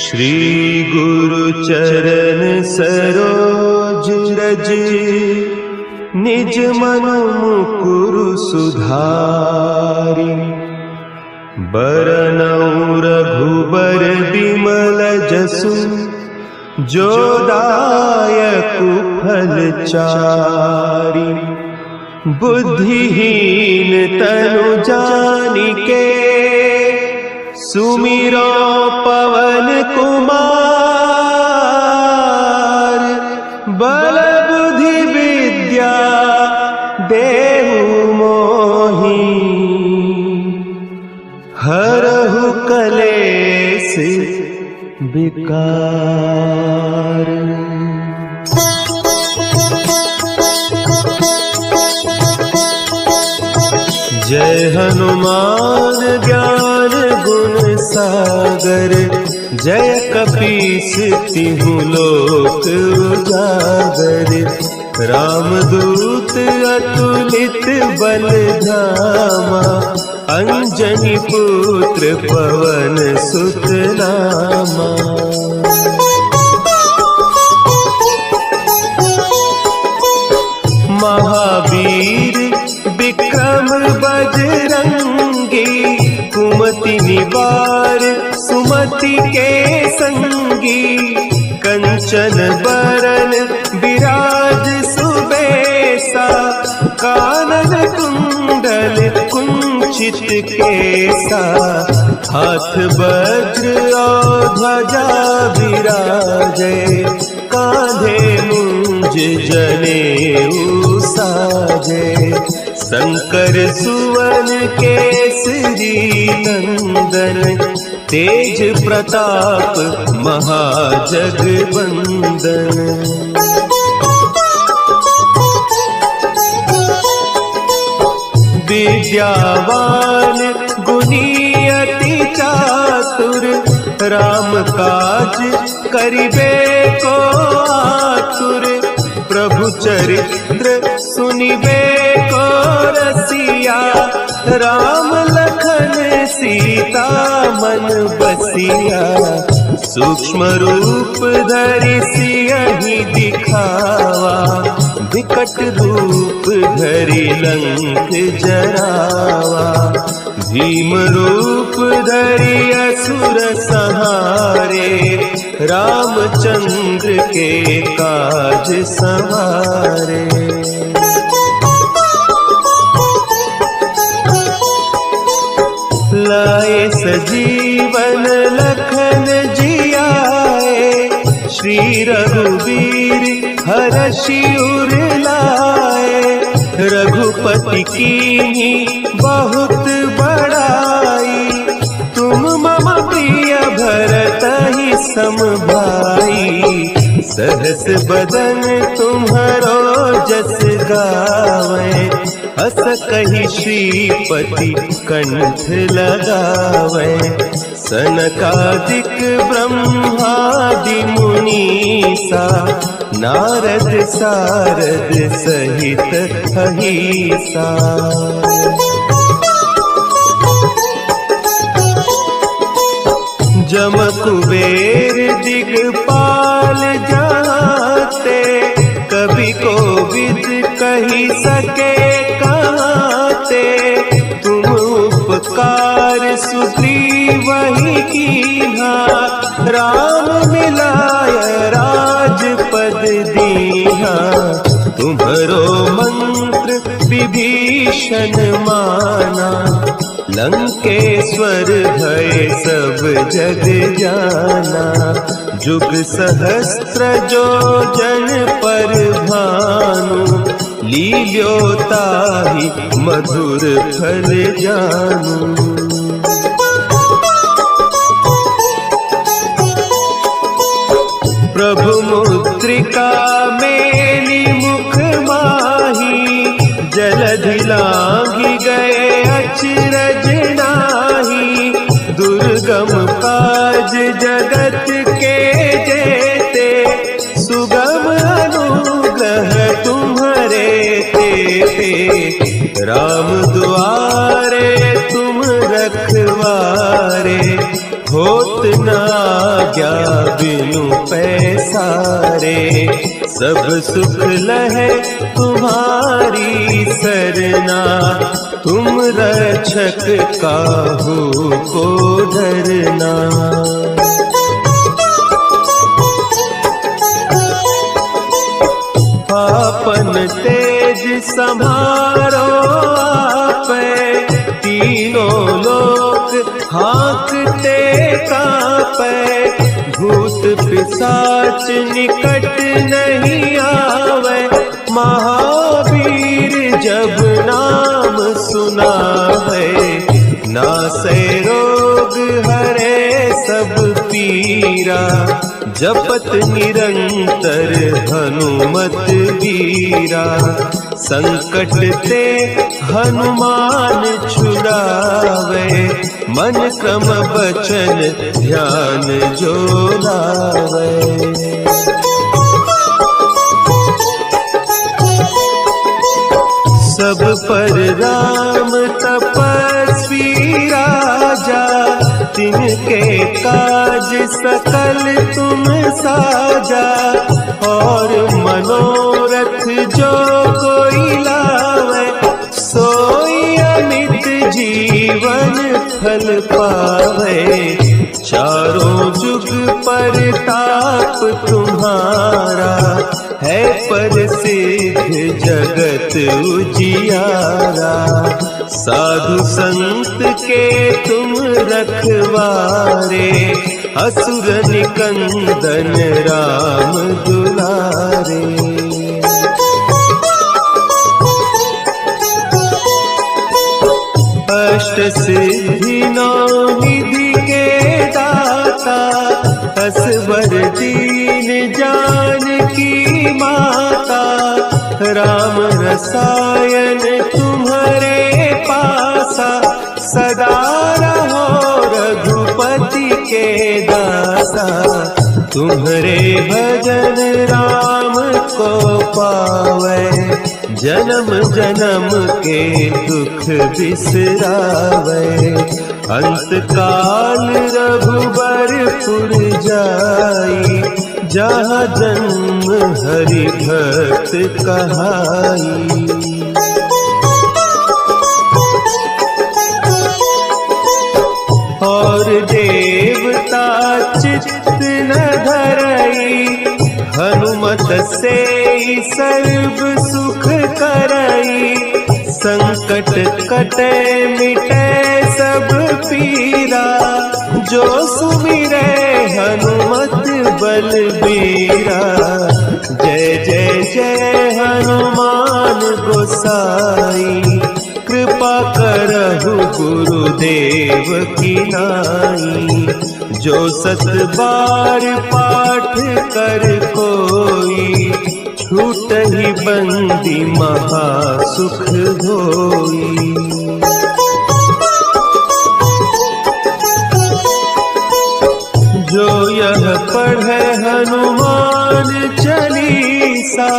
श्री गुरु चरण सरोज रज, निज मन मुकुरु सुधारि। बरनउँ रघुबर बिमल जसु, जो दायकु फल चारि। बुद्धिहीन तनु जानिके, सुमिरो पवन कुमार। बल बुद्धि विद्या देहु मोहि, हरहु कलेस विकार। जय हनुमान ज्ञान गुण सागर, जय कपीस तिहु लोक उजागर। रामदूत अतुलित बल धामा, अंजनी पुत्र पवन सुत नामा। महावीर विक्रम बजरंगी, कुमति निवार सुमति के संगी। कंचन बरन विराज सुबेसा, कानन कुंडल कुंचित केसा। हाथ वज्र और ध्वजा विराजे, कांधे मुंज जनेऊ साजे। शंकर सुवन केसरी नंदन, तेज प्रताप महाजगवंदन। विद्यावान गुणी अति चातुर, राम काज करिबे को आतुर। प्रभु चरित्र सुनिबे को रसिया, राम लखन सीता मन बसिया। सूक्ष्म रूप धरि सियहि दिखावा, विकट रूप धरि लंक जरावा। भीम रूप धरि असुर संहारे, रामचंद्र के काज सवारे। लाए सजीवन लखन जियाए, श्री रघुवीर हरषि उर लाए। रघुपति कीन्ही बहुत बड़ाई, तुम मम प्रिय भरतहि सम भाई। सहस बदन तुम्हरो जस गावे, हस कहि श्रीपति कंठ लगावे। सनकादिक ब्रह्मादि मुनीसा, नारद सारद सहित अहीसा। जम कुबेर दिगपाल जाते, कभी कोविद कही सके कहते। तुम उपकार सुग्रीवहि कीन्हा, राम मिलाय राजपद दीन्हा। तुम्हरो मंत्र विभीषण माना, लंकेश्वर भय सब जग जाना। जुग सहस्त्र जो जन पर भानु, लील्योताहि मधुर फल जानू। प्रभु मुद्रिका मेली मुख माही, जलधि लांघि गए अचरज नाही। दुर्गम काज जगत के जेते, सुगम अनुग्रह तुम्हरे तेते। राम दुआरे तुम रखवारे, होत न आज्ञा बिनु पैसारे। सब सुख लहे तुम्हारी सरना, तुम रक्षक काहू को डरना। आपन तेज संभारो आपे, तीनों लोक हाँकते कांपे। भूत पिशाच निकट नहीं आवे, महावीर जब नाम सुनावे। नासै रोग हरे सब पीरा, जपत निरंतर हनुमत वीरा। संकट ते हनुमान छुड़ावे, मन क्रम बचन ध्यान जो लावे। सब पर राम तपस्वी राजा, तिनके काज सकल तुम साजा। और मनोरथ जो कोई लावे, सोई अमित जीवन फल पावे। चारों जुग परताप तुम्हारा, है प्रसिद्ध जगत उजियारा। साधु संत के तुम रखवारे, असुर निकंदन राम दुलारे। अष्ट सिद्धि नौ निधि के दाता, असवर दीन जानकी माता। राम रसायन तुम्हारे पासा, सदा रहो रघुपति के दासा। तुम्हारे भजन राम को पावे, जन्म जन्म के दुख बिसरावे। अंत काल रघुबरपुर जाई, जहाँ जन्म हरि भक्त कहाई। और देवता चित्त न धरई, हनुमत से सर्व सुख करई। संकट कटे मिटे सब पीरा, जो सुमिरे हनुमत बलबीरा। जय जय जय हनुमान गोसाई, कृपा करहु गुरुदेव की नाई। जो सत बार पाठ कर कोई, छूटहि बंदी महा सुख होई। जो यह पढ़े हनुमान चालीसा,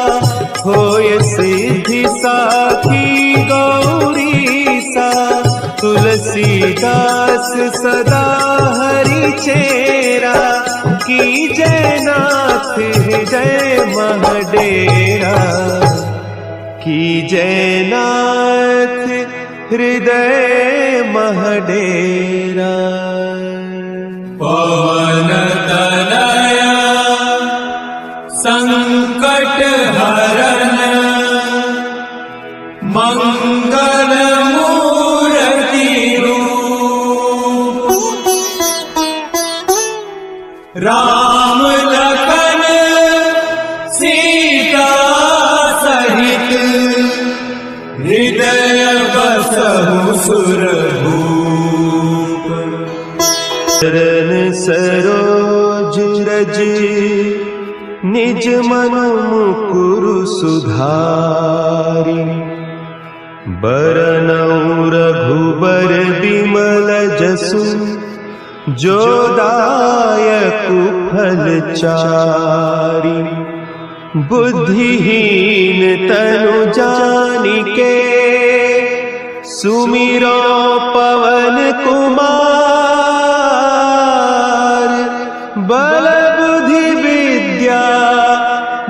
होय सिद्धि साखी गौरीसा। तुलसीदास सदा हरि चेरा, की जय नाथ हृदय महडेरा। की जय नाथ हृदय महडेरा। पवन तनया संकट हरण, मंगल मूर्ति रूप। राम लखन सीता सहित, हृदय बसहु सुरभूप। चरण सरोज रज, निज मन मुकुरु सुधारि। बरनउँ रघुबर बिमल जसु, जो दायकु फल चारि। बुद्धिहीन तनु जानिके, सुमिरो पवन कुमार।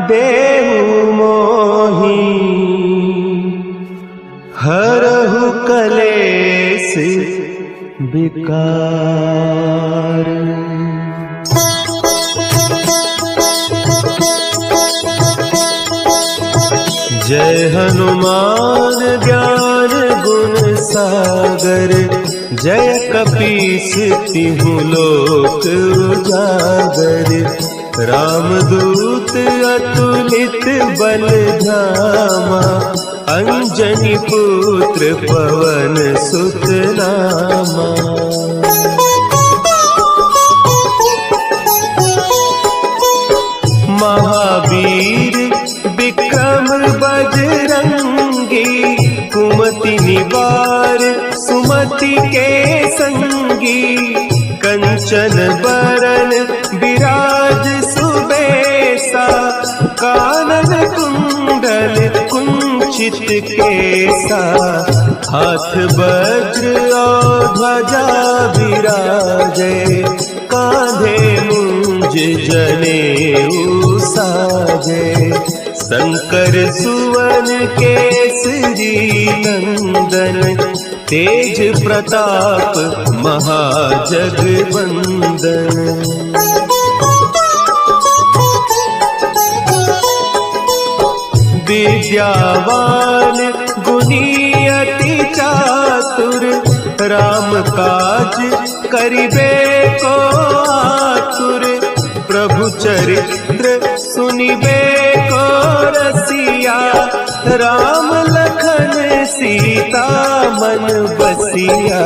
देहु मोहि हरहु कलेस विकार। जय हनुमान ज्ञान गुण सागर, जय कपीस तिहु लोक उजागर। रामदूत अतुलित बल धामा, अंजनी पुत्र पवन सुत नामा। महावीर विक्रम बजरंगी, कुमति निवार सुमति के संगी। कंचन बरन विराज सुबेसा, कानन कुंडल कुंचित केसा। हाथ वज्र और ध्वजा विराजे, कांधे मुंज जनेऊ साजे। शंकर सुवन केसरी नंदन, तेज प्रताप महाजगवंदन। विद्यावान गुणी अति चातुर, राम काज करिबे को आतुर। प्रभु चरित्र सुनिबे को रसिया, राम लखन सीता मन बसिया।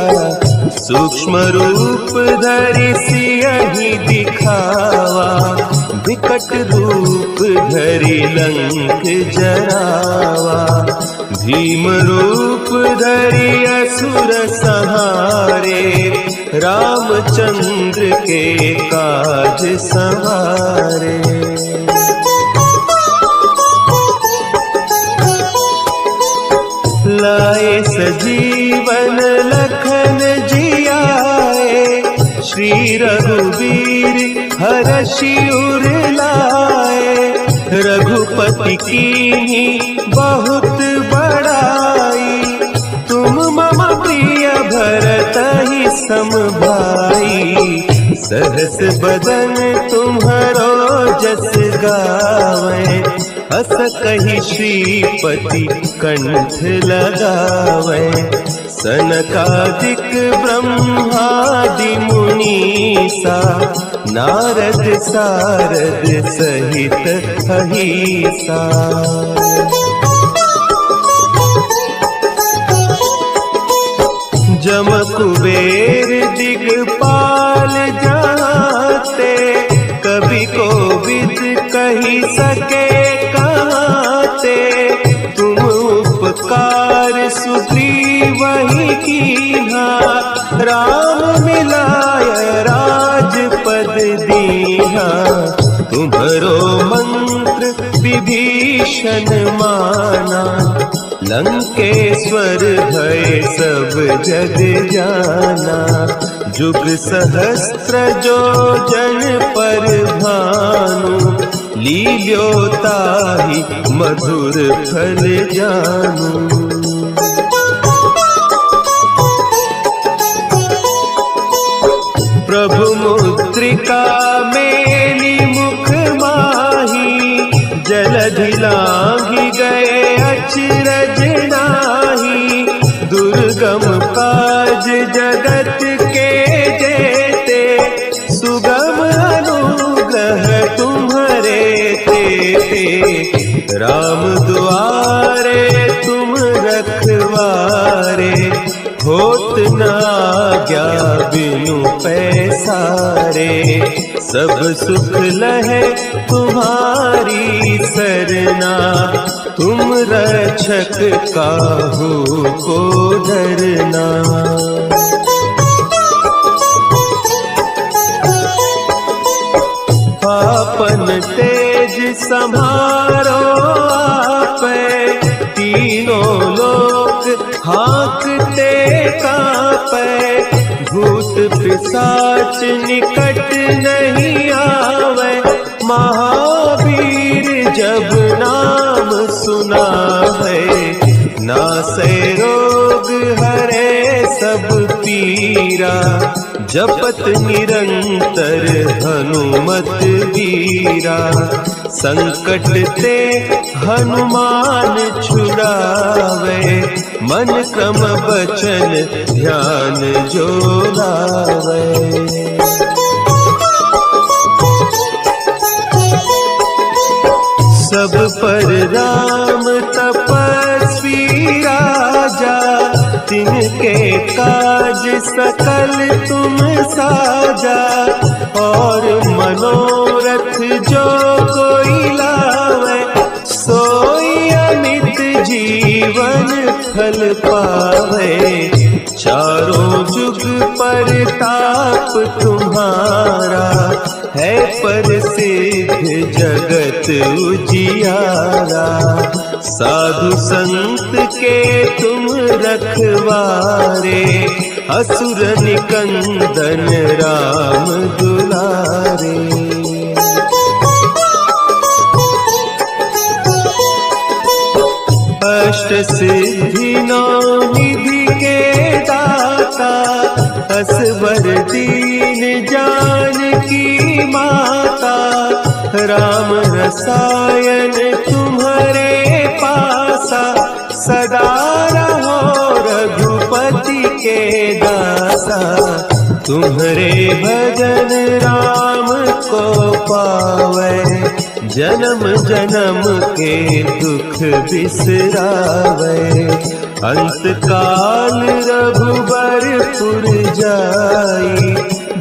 सूक्ष्म रूप धरि सियहि दिखावा, विकट रूप धरि लंक जरावा। भीम रूप धरि असुर संहारे, रामचंद्र के काज सवारे। लाए सजीवन लखन जियाए, श्री रघुवीर हरषि उर लाए। रघुपति कीन्ही बहुत बड़ाई, तुम मम प्रिय भरतहि सम भाई। सहस बदन तुम्हरो जस गावे, हस कहि श्रीपति कंठ लगावे। सनकादिक ब्रह्मादि मुनीसा, नारद सारद सहित अहीसा। जम कुबेर दिगपाल जाते, कवि कोविद कही सके कहते। तुम उपकार सुग्रीवहि कीन्हा, राम मिलाय राजपद दीन्हा। तुम्हरो मंत्र विभीषण माना, लंकेश्वर भय सब जग जाना। जुग सहस्त्र जो जन पर भानु, लील्यो ताहि मधुर फल जानू। प्रभु मुद्रिका मेली मुख माही, जलधि लांघि गए अचरज नाही। दुर्गम काज जगत के जेते, सुगम अनुग्रह तुम्हरे तेते। राम दुआरे तुम रखवारे, होत न आज्ञा बिनु पैसारे। सब सुख लहे तुम्हारी सरना, तुम रक्षक काहू को डरना। आपन तेज समारो आपे, तीनों लोक हाँकते कांपे। भूत पिशाच निकट नहीं आवे, महावीर जब नाम सुना है, नासै रोग हरे सब पीरा। जपत निरंतर हनुमत वीरा, संकट ते हनुमान छुड़ावे। मन क्रम बचन ध्यान जो लावे। सब पर राम तपस्वी राजा, तिनके काज सकल तुम साजा। और मनोरथ जो कोई लावे, सोई अमित जीवन फल पावे। चारों जुग परताप तुम्हारा, है प्रसिद्ध जगत उजियारा। साधु संत के तुम रखवारे, असुर निकंदन राम दुलारे। अष्ट सिद्धि नौ निधि के दाता, असवर दीन जानकी माता। राम रसायन तुम्हारे पासा, सदा रहो रघुपति के दासा। तुम्हारे भजन राम को पावे, जन्म जन्म के दुख बिसरावे। अंत काल रघुबरपुर जाई,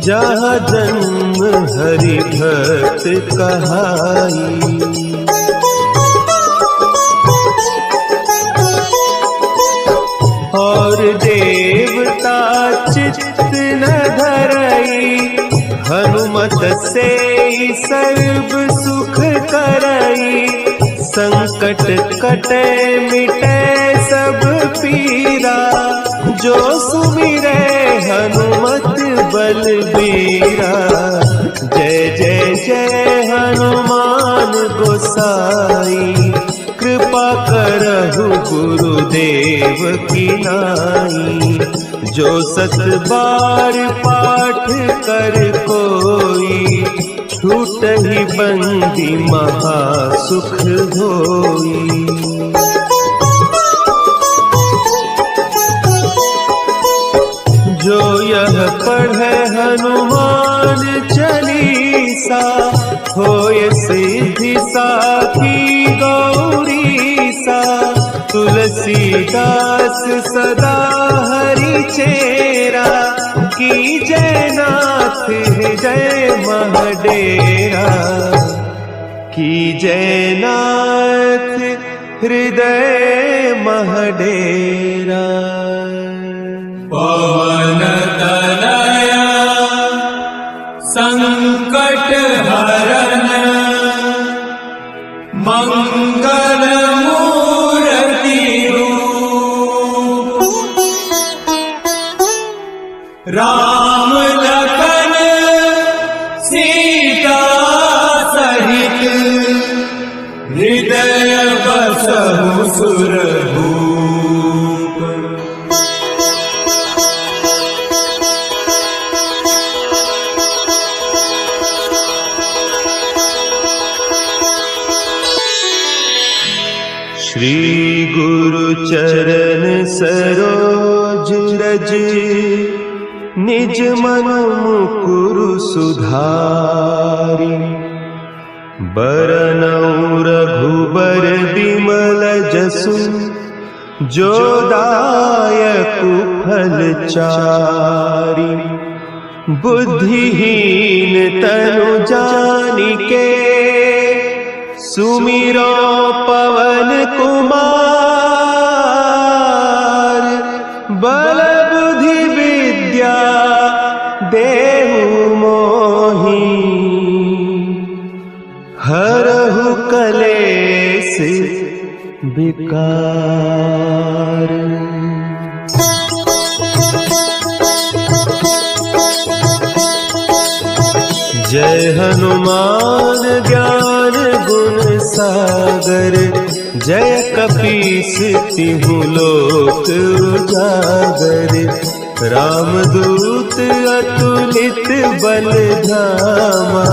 जहाँ जन्म हरि भक्त कहाई। और देवता चित्त न धरई, हनुमत से सर्व सुख करई। संकट कटे मिटे सब पीरा, जो सुमिरे हनुमत बलबीरा। जय जय जय हनुमान गोसाई, कृपा करहु गुरुदेव की नाई। जो सत बार पाठ कर कोई, छूटहि बंदी महा सुख होई। जो यह पढ़े हनुमान चालीसा, होय सिद्धि साखी गौरीसा। तुलसीदास सदा हरि चेरा, की जय नाथ हृदय महडेरा। की जय नाथ हृदय महडेरा। पवन तनया संकट हरन, मंगल मूर्ति रूप। राम लखन सीता सहित, हृदय बसहु सुरभूप। श्री गुरु चरण सरोज रज, निज मन मुकुरु सुधारि। बरनउँ रघुबर बिमल जसु, जो दायकु फल चारि। बुद्धिहीन तनु जानिके, सुमिरो पवन कुमार। बल बुद्धि विद्या देहु मोहि, हरहु कलेस विकार। जय हनुमान ज्ञान गुण सागर, जय कपीस तिहु लोक उजागर। रामदूत अतुलित बल धामा,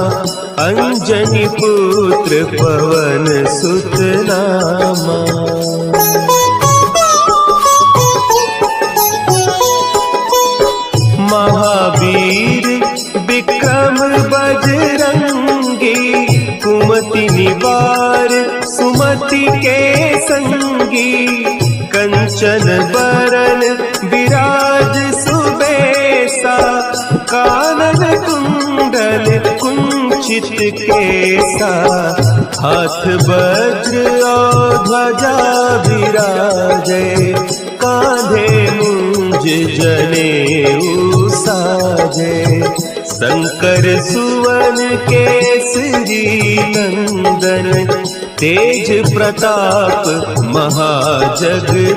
अंजनी पुत्र पवन सुत नामा। महावीर विक्रम बजरंगी, कुमति निवार सुमति के संगी। कंचन बरन विराज सुबेसा, कानन कुंडल कुंचित केसा। हाथ वज्र और ध्वजा विराजे, कांधे मुंज जनेऊ साजे। शंकर सुवन केसरी नंदन, तेज प्रताप महाजगवंदन।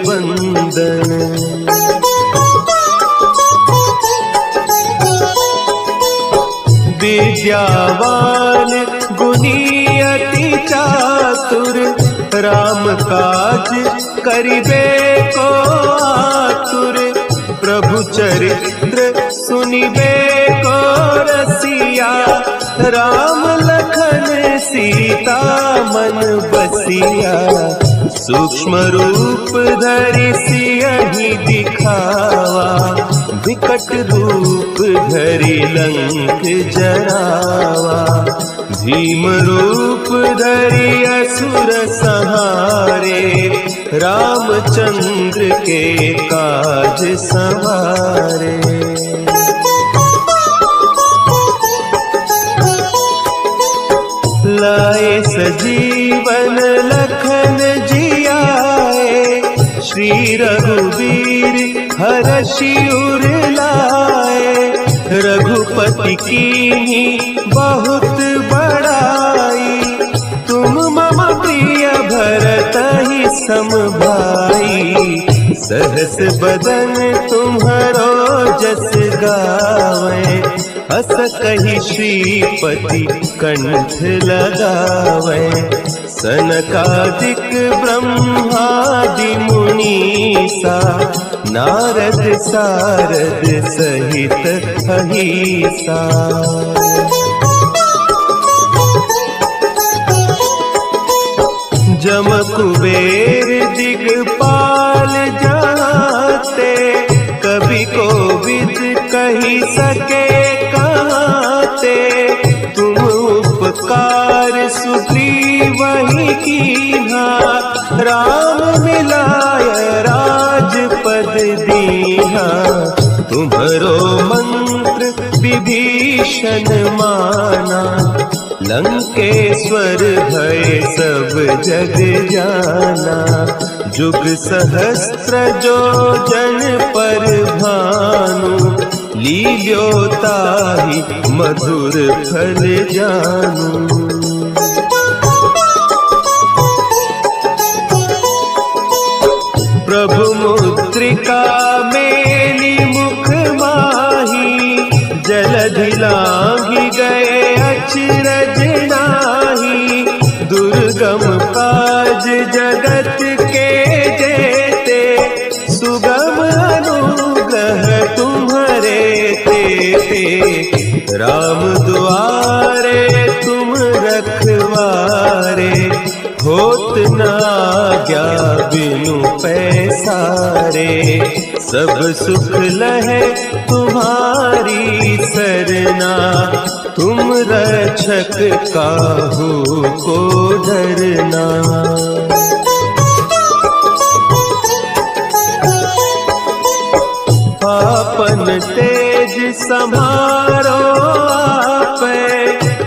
विद्यावान गुणी अति चातुर, राम काज करिबे को आतुर। प्रभु चरित्र सुनिबे को रसिया, राम लखन सीता मन बसिया। सूक्ष्म रूप धरि सियहि दिखावा, विकट रूप धरि लंक जरावा। भीम रूप धरि असुर संहारे, रामचंद्र के काज संवारे। लाए सजीवन लखन जियाए, श्री रघुवीर हरषि उर लाए। रघुपति कीन्ही बहुत बड़ाई, तुम मम प्रिय भरतहि सम भाई। सहस बदन तुम्हरो जस गावे, हस कहि श्रीपति कंठ लगावे। सनकादिक ब्रह्मादि मुनीसा, नारद सारद सहित अहीसा। जम कुबेर दिगपाल जाते, कवि कोविद कही सके कहते। तुम उपकार सुग्रीवहि कीन्हा, राम मिलाय राजपद दीन्हा। तुम्हरो मंत्र विभीषण माना, लंकेश्वर भय सब जग जाना। जुग सहस्त्र जो जन पर भानु, लील्यो ताहि मधुर फल जानू। प्रभु मुद्रिका मेली मुख माही, जलधि लांघि गए अचरज नाही। दुर्गम काज जगत के जेते, सुगम अनुग्रह तुम्हारे तेते। राम दुआरे तुम रखवारे, होत न आज्ञा बिनु पैसारे। सब सुख लहे तुम्हारी सरना, तुम रक्षक काहू को डरना। आपन तेज समारो आपे,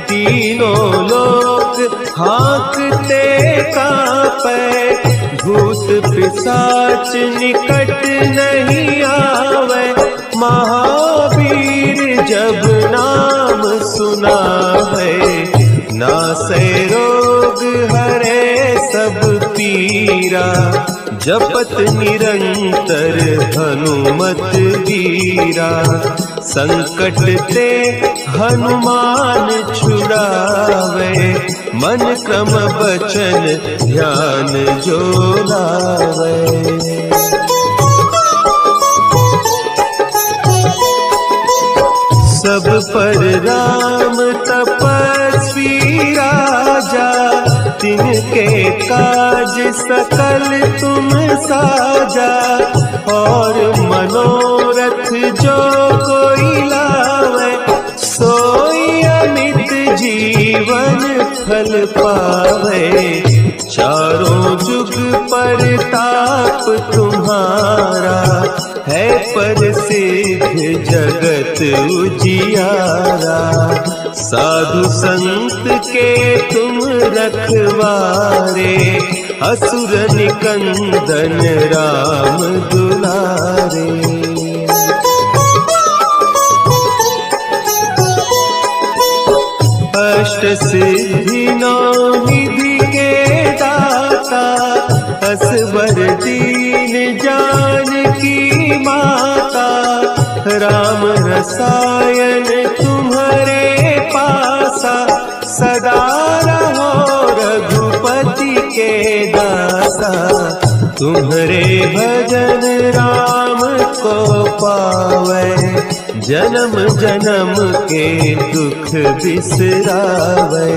तीनों लोक हाँकते कापे। भूत पिशाच निकट नहीं आवे, महावीर जब नाम सुना है। नासै रोग हरे सब पीरा, जपत निरंतर हनुमत वीरा। संकट ते हनुमान छुड़ावे, मन क्रम बचन ध्यान जो लावे। सब पर राम तपस्वी राजा, तिनके काज सकल तुम साजा। और मनोरथ जो कोई लावे, सोई अमित जीवन फल पावे। चारों जुग परताप तुम्हारा, है प्रसिद्ध जगत उजियारा। साधु संत के तुम रखवारे, असुर निकंदन राम दुलारे। अष्ट सिद्धि नौ निधि के दाता, असवर दीन जानकी माता। राम रसायन तुम्हारे पासा, सदा रहो रघुपति के दासा। तुम्हारे भजन राम को पावे, जन्म जन्म के दुख बिसरावे।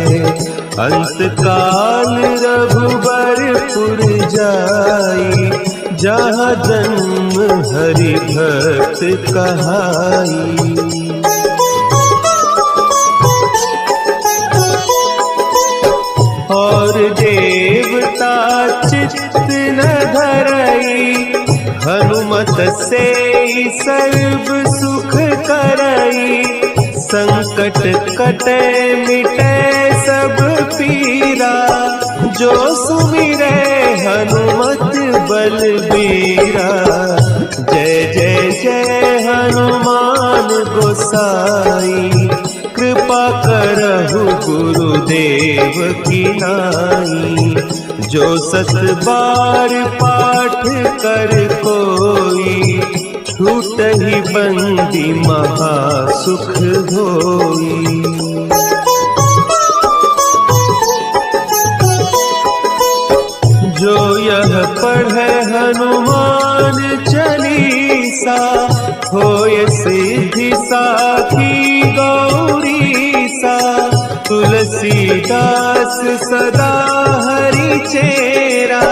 अंत काल रघुबरपुर जाई, जहाँ जन्म हरि भक्त कहाई। और देवता चित्त न धरई, हनुमत से सर्व सुख करई। संकट कटे मिटे सब पीरा, जो सुमिरे हनुमत बलबीरा। जय जय जय हनुमान गोसाई, कृपा करहु गुरुदेव की नाई। जो 7 बार पाठ कर कोई, छूटहि बंदी महा सुख होई। जो यह पढ़े हनुमान चालीसा, होय सिद्धि साखी गौरीसा। तुलसीदास सदा हरि चेरा,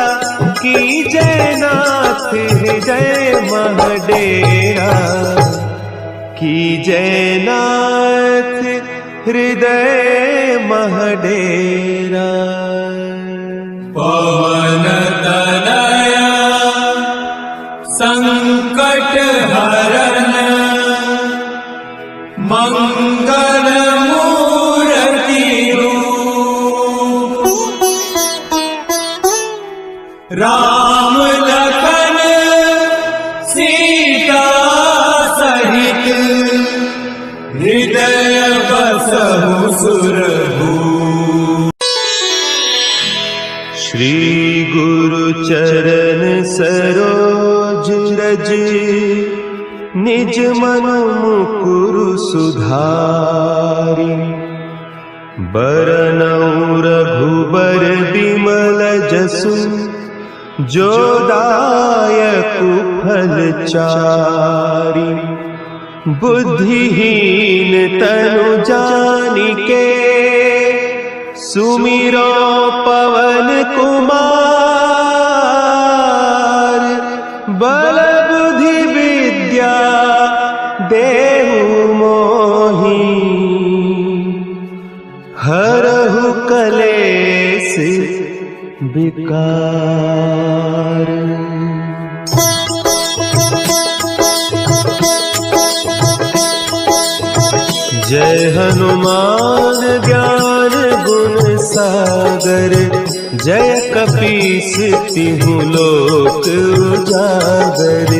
की जय नाथ हृदय महडेरा। की जय नाथ हृदय महडेरा। पवन तनया संकट हरन, मंगल मूर्ति रूप। राम लखन सीता सहित, हृदय बसहु सुरभूप। श्री गुरु चरण सरोज रज, निज मन मुकुरु सुधारि। बरनउँ रघुबर बिमल जसु, जो दायकु फल चारि। बुद्धिहीन तनु जानिके, सुमिरो पवन कुमार। बल बुद्धि विद्या देहु मोहि, हरहु कलेस विकार। जय हनुमान ज्ञान गुण सागर, जय कपीस तिहु लोक उजागर।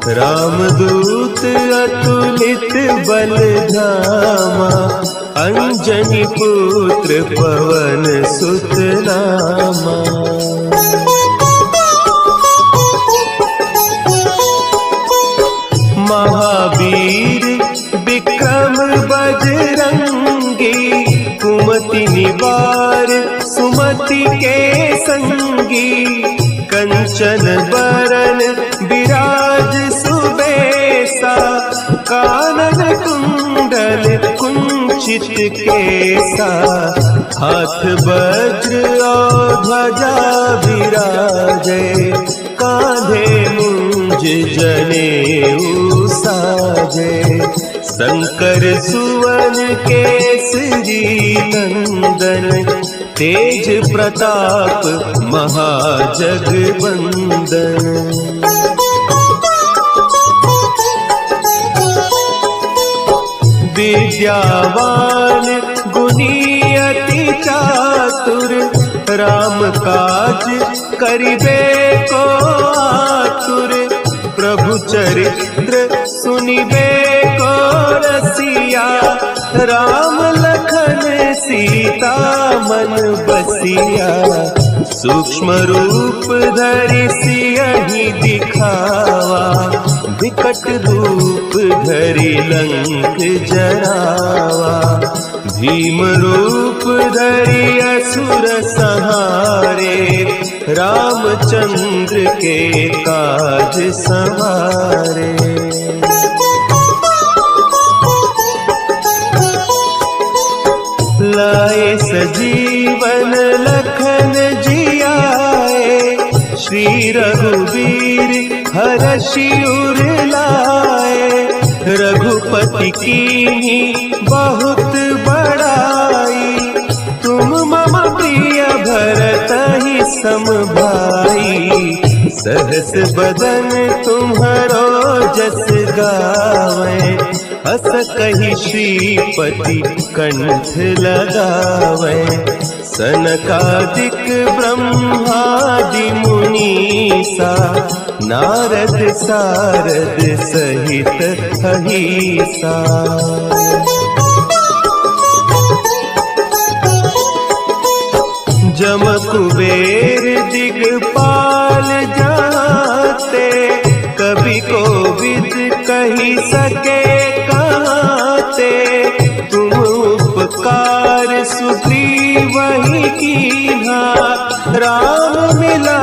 रामदूत अतुलित बल धामा, अंजनी पुत्र पवन सुत नामा। परिवार सुमति के संगी, कंचन बरन विराज सुबेसा, कानन कुंडल कुंचित केसा, हाथ वज्र और ध्वजा विराजे, कांधे मुंज जनेऊ साजे, शंकर सुवन केसरी नंदन, तेज प्रताप महाजगवंदन। विद्यावान गुणी अति चातुर, राम काज करिबे को आतुर, प्रभु चरित्र सुनिबे को रसिया, राम लखन सीता मन बसिया, सूक्ष्म रूप धरि सियहि दिखावा, विकट रूप धरि लंक जरावा, भीम रूप धरि असुर संहारे, रामचंद्र के काज संवारे। लाए सजीवन लखन जियाए, श्री रघुवीर हरषि उर लाए, रघुपति कीन्ही बहुत बड़ाई, तुम मम प्रिय भरतहि सम भाई, सहस बदन तुम्हरो जस गावे, हस कहि श्रीपति कंठ लगावे, सनकादिक ब्रह्मादि मुनीसा, नारद सारद सहित अहीसा। जम कुबेर दिगपाल जाते, कवि कोविद कहि सके